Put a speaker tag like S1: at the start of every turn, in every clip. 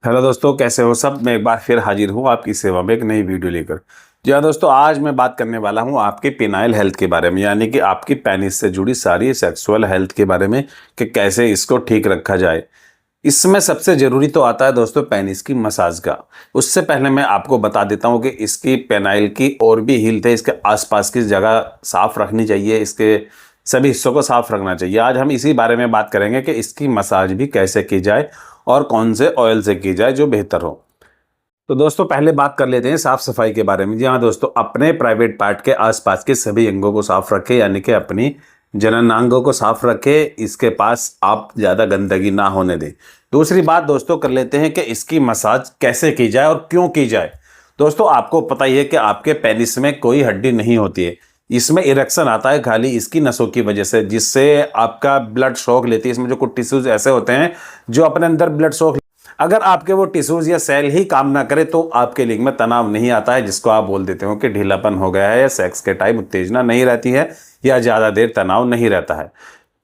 S1: Hello दोस्तों, कैसे हो सब। मैं एक बार फिर हाजिर हूँ आपकी सेवा में एक नई वीडियो लेकर। जी हाँ दोस्तों, आज मैं बात करने वाला हूँ आपके पेनाइल हेल्थ के बारे में, यानी कि आपकी पेनिस से जुड़ी सारी सेक्सुअल हेल्थ के बारे में कि कैसे इसको ठीक रखा जाए। इसमें सबसे जरूरी तो आता है दोस्तों पेनिस की मसाज का। उससे पहले मैं आपको बता देता हूँ कि इसकी पेनाइल की और भी हेल्थ है, इसके आसपास की जगह साफ रखनी चाहिए, इसके सभी हिस्सों को साफ रखना चाहिए। आज हम इसी बारे में बात करेंगे कि इसकी मसाज भी कैसे की जाए और कौन से ऑयल से की जाए जो बेहतर हो। तो दोस्तों पहले बात कर लेते हैं साफ सफाई के बारे में। जी हाँ दोस्तों, अपने प्राइवेट पार्ट के आसपास के सभी अंगों को साफ रखें, यानी कि अपनी जननांगों को साफ रखें, इसके पास आप ज़्यादा गंदगी ना होने दें। दूसरी बात दोस्तों कर लेते हैं कि इसकी मसाज कैसे की जाए और क्यों की जाए। दोस्तों आपको पता ही है कि आपके पेनिस में कोई हड्डी नहीं होती है, इसमें इरेक्शन आता है खाली इसकी नसों की वजह से, जिससे आपका ब्लड सोख लेती है। इसमें जो कुछ टिश्यूज ऐसे होते हैं जो अपने अंदर ब्लड सोख, अगर आपके वो टिश्यूज या सेल ही काम ना करे तो आपके लिंग में तनाव नहीं आता है, जिसको आप बोल देते हो कि ढीलापन हो गया है, या सेक्स के टाइम उत्तेजना नहीं रहती है, या ज्यादा देर तनाव नहीं रहता है।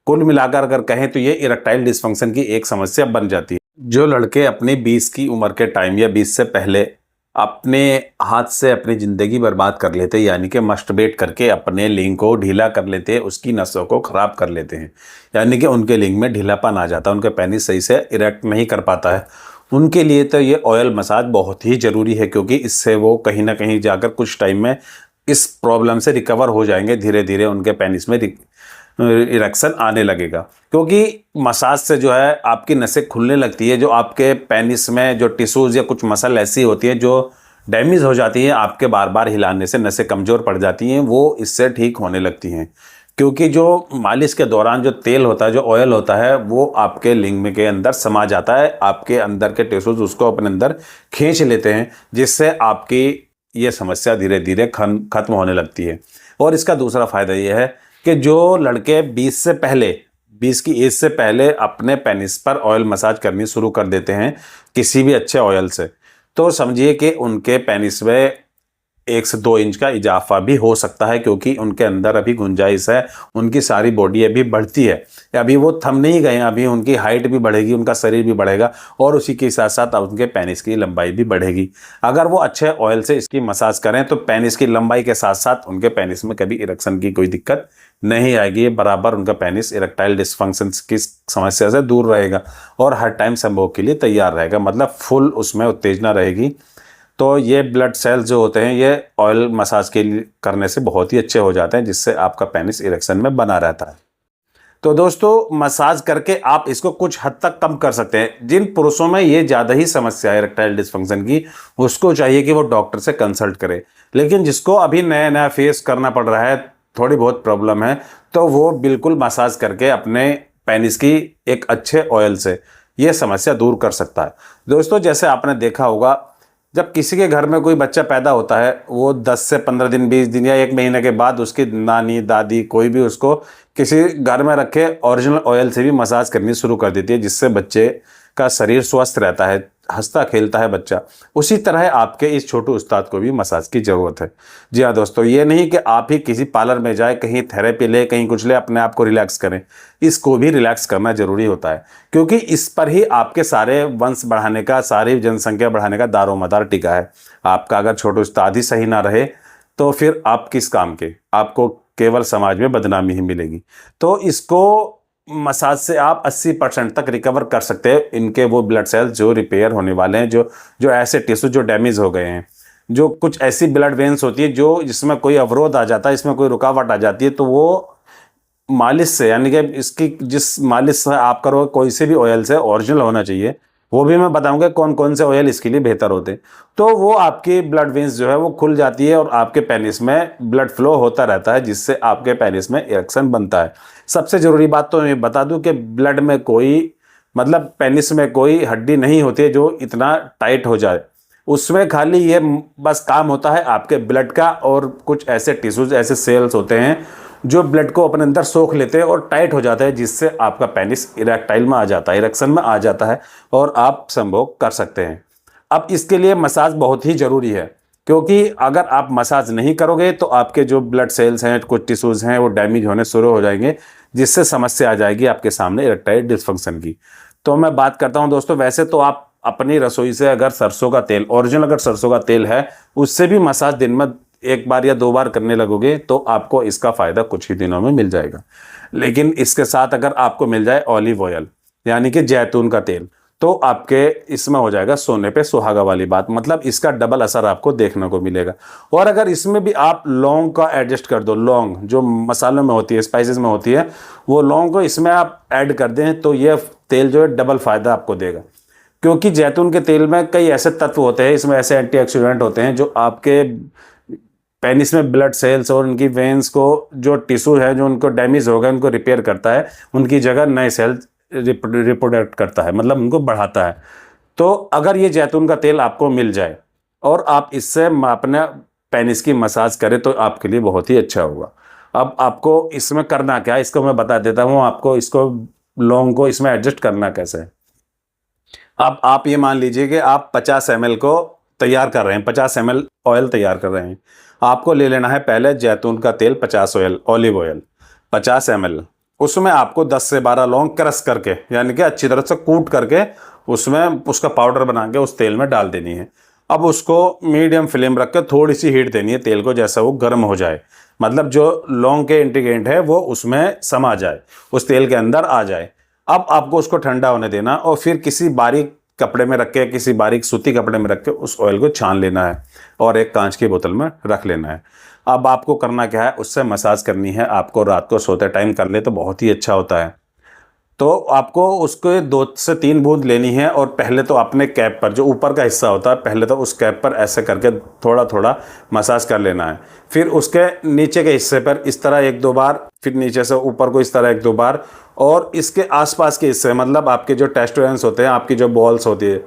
S1: कुल मिलाकर अगर कहें तो ये इरेक्टाइल डिस्फंक्शन की एक समस्या बन जाती है। जो लड़के अपने 20 की उम्र के टाइम या 20 से पहले अपने हाथ से अपनी जिंदगी बर्बाद कर लेते, यानी कि मस्टरबेट करके अपने लिंग को ढीला कर लेते हैं, उसकी नसों को खराब कर लेते हैं, यानी कि उनके लिंग में ढीलापन आ जाता है, उनके पेनिस सही से इरेक्ट नहीं कर पाता है, उनके लिए तो ये ऑयल मसाज बहुत ही जरूरी है, क्योंकि इससे वो कहीं ना कहीं जाकर कुछ टाइम में इस प्रॉब्लम से रिकवर हो जाएंगे। धीरे धीरे उनके पेनिस में इरेक्शन आने लगेगा, क्योंकि मसाज से जो है आपकी नसें खुलने लगती है। जो आपके पेनिस में जो टिश्यूज या कुछ मसल ऐसी होती है जो डैमेज हो जाती है, आपके बार बार हिलाने से नसें कमज़ोर पड़ जाती हैं, वो इससे ठीक होने लगती हैं। क्योंकि जो मालिश के दौरान जो तेल होता है, जो ऑयल होता है, वो आपके लिंग में के अंदर समा जाता है, आपके अंदर के टिश्यूज उसको अपने अंदर खींच लेते हैं, जिससे आपकी ये समस्या धीरे धीरे खत्म होने लगती है। और इसका दूसरा फायदा ये है कि जो लड़के 20 से पहले 20 की एज से पहले अपने पेनिस पर ऑयल मसाज करनी शुरू कर देते हैं किसी भी अच्छे ऑयल से, तो समझिए कि उनके पेनिस में 1 से 2 इंच का इजाफा भी हो सकता है, क्योंकि उनके अंदर अभी गुंजाइश है, उनकी सारी बॉडी अभी बढ़ती है, अभी वो थम नहीं गए, अभी उनकी हाइट भी बढ़ेगी, उनका शरीर भी बढ़ेगा, और उसी के साथ साथ उनके पेनिस की लंबाई भी बढ़ेगी। अगर वो अच्छे ऑयल से इसकी मसाज करें तो पेनिस की लंबाई के साथ साथ उनके पेनिस में कभी इरेक्शन की कोई दिक्कत नहीं आएगी, बराबर उनका पेनिस इरेक्टाइल डिस्फंक्शन की समस्या से दूर रहेगा और हर टाइम संभोग के लिए तैयार रहेगा, मतलब फुल उसमें उत्तेजना रहेगी। तो ये ब्लड सेल्स जो होते हैं ये ऑयल मसाज के लिए करने से बहुत ही अच्छे हो जाते हैं, जिससे आपका पेनिस इरेक्शन में बना रहता है। तो दोस्तों मसाज करके आप इसको कुछ हद तक कम कर सकते हैं। जिन पुरुषों में ये ज़्यादा ही समस्या है इरेक्टाइल डिस्फंक्शन की, उसको चाहिए कि वो डॉक्टर से कंसल्ट करे। लेकिन जिसको अभी नया नया फेस करना पड़ रहा है, थोड़ी बहुत प्रॉब्लम है, तो वो बिल्कुल मसाज करके अपने पेनिस की एक अच्छे ऑयल से ये समस्या दूर कर सकता है। दोस्तों जैसे आपने देखा होगा, जब किसी के घर में कोई बच्चा पैदा होता है, वो 10 से 15 दिन 20 दिन या 1 महीने के बाद उसकी नानी दादी कोई भी उसको किसी घर में रखे ओरिजिनल ऑयल से भी मसाज करनी शुरू कर देती है, जिससे बच्चे का शरीर स्वस्थ रहता है, हंसता खेलता है बच्चा। उसी तरह आपके इस छोटू उस्ताद को भी मसाज की ज़रूरत है। जी हाँ दोस्तों, ये नहीं कि आप ही किसी पार्लर में जाए, कहीं थेरेपी ले, कहीं कुछ ले, अपने आप को रिलैक्स करें। इसको भी रिलैक्स करना जरूरी होता है, क्योंकि इस पर ही आपके सारे वंश बढ़ाने का, सारी जनसंख्या बढ़ाने का दारोमदार टिका है। आपका अगर छोटू उस्ताद ही सही ना रहे तो फिर आप किस काम के, आपको केवल समाज में बदनामी ही मिलेगी। तो इसको मसाज से आप 80% तक रिकवर कर सकते हैं इनके वो ब्लड सेल्स जो रिपेयर होने वाले हैं, जो जो ऐसे टिश्यू जो डैमेज हो गए हैं। जो कुछ ऐसी ब्लड वेन्स होती है जो जिसमें कोई अवरोध आ जाता है, इसमें कोई रुकावट आ जाती है, तो वो मालिश से, यानी कि इसकी जिस मालिश से आप करोगे कोई से भी ऑयल से, ओरिजिनल होना चाहिए, वो भी मैं बताऊंगा कौन कौन से ऑयल इसके लिए बेहतर होते हैं, तो वो आपकी ब्लड वेन्स जो है वो खुल जाती है और आपके पेनिस में ब्लड फ्लो होता रहता है, जिससे आपके पेनिस में इरेक्शन बनता है। सबसे जरूरी बात तो मैं बता दूं कि ब्लड में कोई, मतलब पेनिस में कोई हड्डी नहीं होती है जो इतना टाइट हो जाए, उसमें खाली ये बस काम होता है आपके ब्लड का, और कुछ ऐसे टिश्यूज, ऐसे सेल्स होते हैं जो ब्लड को अपने अंदर सोख लेते हैं और टाइट हो जाता है, जिससे आपका पेनिस इरेक्टाइल में आ जाता है, इरेक्शन में आ जाता है, और आप संभोग कर सकते हैं। अब इसके लिए मसाज बहुत ही ज़रूरी है, क्योंकि अगर आप मसाज नहीं करोगे तो आपके जो ब्लड सेल्स हैं, कुछ टिश्यूज हैं, वो डैमेज होने शुरू हो जाएंगे, जिससे समस्या आ जाएगी आपके सामने इरेक्टाइल डिस्फंक्शन की। तो मैं बात करता हूं दोस्तों, वैसे तो आप अपनी रसोई से अगर सरसों का तेल, ओरिजिनल अगर सरसों का तेल है, उससे भी मसाज दिन में 1 बार या 2 बार करने लगोगे तो आपको इसका फायदा कुछ ही दिनों में मिल जाएगा। लेकिन इसके साथ अगर आपको मिल जाए ऑलिव ऑयल यानी कि जैतून का तेल, तो आपके इसमें हो जाएगा सोने पे सुहागा वाली बात, मतलब इसका डबल असर आपको देखने को मिलेगा। और अगर इसमें भी आप लौंग का एडजस्ट कर दो, लौंग जो मसालों में होती है, स्पाइसेस में होती है, वो लौंग को इसमें आप ऐड कर दें तो ये तेल जो है डबल फायदा आपको देगा। क्योंकि जैतून के तेल में कई ऐसे तत्व होते हैं, इसमें ऐसे एंटीऑक्सीडेंट होते हैं जो आपके पेनिस में ब्लड सेल्स और उनकी वेन्स को, जो टिश्यू है जो उनको डैमेज हो गए उनको रिपेयर करता है, उनकी जगह नए सेल्स रिप्रोडक्ट करता है, मतलब उनको बढ़ाता है। तो अगर ये जैतून का तेल आपको मिल जाए और आप इससे अपने पेनिस की मसाज करें तो आपके लिए बहुत ही अच्छा होगा। अब आपको इसमें करना क्या है, इसको मैं बता देता हूँ आपको, इसको लौंग को इसमें एडजस्ट करना कैसे है। अब आप ये मान लीजिए कि आप 50 ml को तैयार कर रहे हैं, 50 ml ऑयल तैयार कर रहे हैं। आपको ले लेना है पहले जैतून का तेल 50 ऑयल, ऑलिव ऑयल 50 ml। उसमें आपको 10 से 12 लौंग क्रश करके यानी कि अच्छी तरह से कूट करके उसमें उसका पाउडर बना के उस तेल में डाल देनी है। अब उसको मीडियम फ्लेम रख के थोड़ी सी हीट देनी है तेल को, जैसा वो गर्म हो जाए, मतलब जो लौंग के इंग्रेडिएंट है वो उसमें समा जाए, उस तेल के अंदर आ जाए। अब आपको उसको ठंडा होने देना और फिर किसी बारीक कपड़े में रख के, किसी बारीक सूती कपड़े में रख के उस ऑयल को छान लेना है और एक कांच की बोतल में रख लेना है। अब आपको करना क्या है, उससे मसाज करनी है। आपको रात को सोते टाइम कर ले तो बहुत ही अच्छा होता है। तो आपको उसको 2 से 3 बूंद लेनी है और पहले तो अपने कैप पर, जो ऊपर का हिस्सा होता है, पहले तो उस कैप पर ऐसे करके थोड़ा थोड़ा मसाज कर लेना है। फिर उसके नीचे के हिस्से पर इस तरह 1-2 बार, फिर नीचे से ऊपर को इस तरह 1-2 बार, और इसके आसपास के हिस्से, मतलब आपके जो टेस्टोरेंस होते हैं, आपकी जो बॉल्स होती है,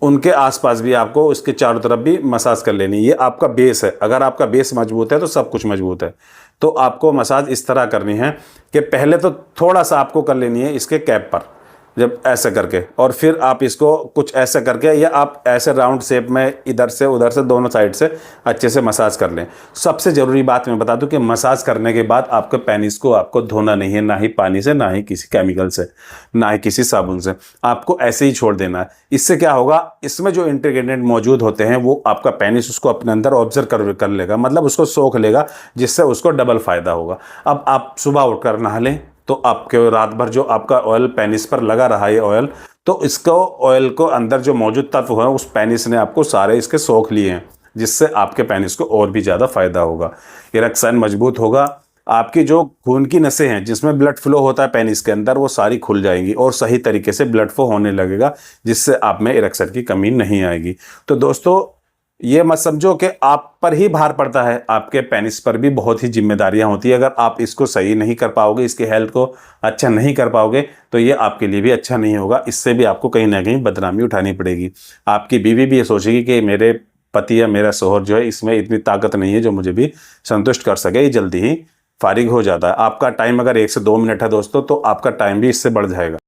S1: उनके आसपास भी आपको उसके चारों तरफ भी मसाज कर लेनी है। ये आपका बेस है, अगर आपका बेस मजबूत है तो सब कुछ मजबूत है। तो आपको मसाज इस तरह करनी है कि पहले तो थोड़ा सा आपको कर लेनी है इसके कैप पर, जब ऐसे करके, और फिर आप इसको कुछ ऐसे करके, या आप ऐसे राउंड शेप में इधर से उधर से दोनों साइड से अच्छे से मसाज कर लें। सबसे ज़रूरी बात मैं बता दूं कि मसाज करने के बाद आपके पेनिस को आपको धोना नहीं है, ना ही पानी से, ना ही किसी केमिकल से, ना ही किसी साबुन से, आपको ऐसे ही छोड़ देना है। इससे क्या होगा, इसमें जो इंग्रेडिएंट मौजूद होते हैं वो आपका पेनिस उसको अपने अंदर ऑब्जर्व कर लेगा, मतलब उसको सोख लेगा, जिससे उसको डबल फायदा होगा। अब आप सुबह उठकर नहा लें तो आपके रात भर जो आपका ऑयल पेनिस पर लगा रहा है ऑयल, तो इसको ऑयल को अंदर जो मौजूद तत्व है उस पेनिस ने आपको सारे इसके सोख लिए हैं, जिससे आपके पेनिस को और भी ज़्यादा फायदा होगा। इरेक्शन मजबूत होगा, आपकी जो खून की नसें हैं जिसमें ब्लड फ्लो होता है पेनिस के अंदर, वो सारी खुल जाएंगी और सही तरीके से ब्लड फ्लो होने लगेगा, जिससे आप में इरेक्शन की कमी नहीं आएगी। तो दोस्तों, ये मत समझो कि आप पर ही भार पड़ता है, आपके पेनिस पर भी बहुत ही जिम्मेदारियां होती है। अगर आप इसको सही नहीं कर पाओगे, इसकी हेल्थ को अच्छा नहीं कर पाओगे, तो ये आपके लिए भी अच्छा नहीं होगा। इससे भी आपको कहीं ना कहीं बदनामी उठानी पड़ेगी। आपकी बीवी भी ये सोचेगी कि मेरे पति या मेरा शोहर जो है, इसमें इतनी ताकत नहीं है जो मुझे भी संतुष्ट कर सके, ये जल्दी ही फारिग हो जाता है। आपका टाइम अगर 1 से 2 मिनट है दोस्तों, तो आपका टाइम भी इससे बढ़ जाएगा।